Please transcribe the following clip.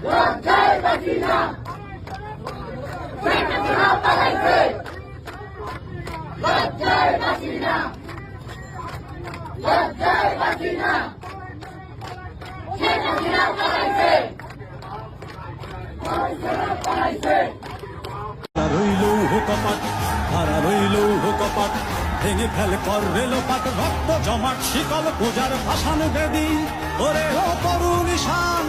লজ্জায় বাঁচি না, শেখ হাসিনা পালাইছে, লজ্জায় বাঁচি না, লজ্জায় বাঁচি না, শেখ হাসিনা পালাইছে, পালাইছে। রইল কপাট, হারা রইল কপাট, ভেঙে ফেলে কর রেলপাট, রক্ত জমাট শিকল পূজার ভাসান বেদি, ওরে ও তরুণ ঈশান।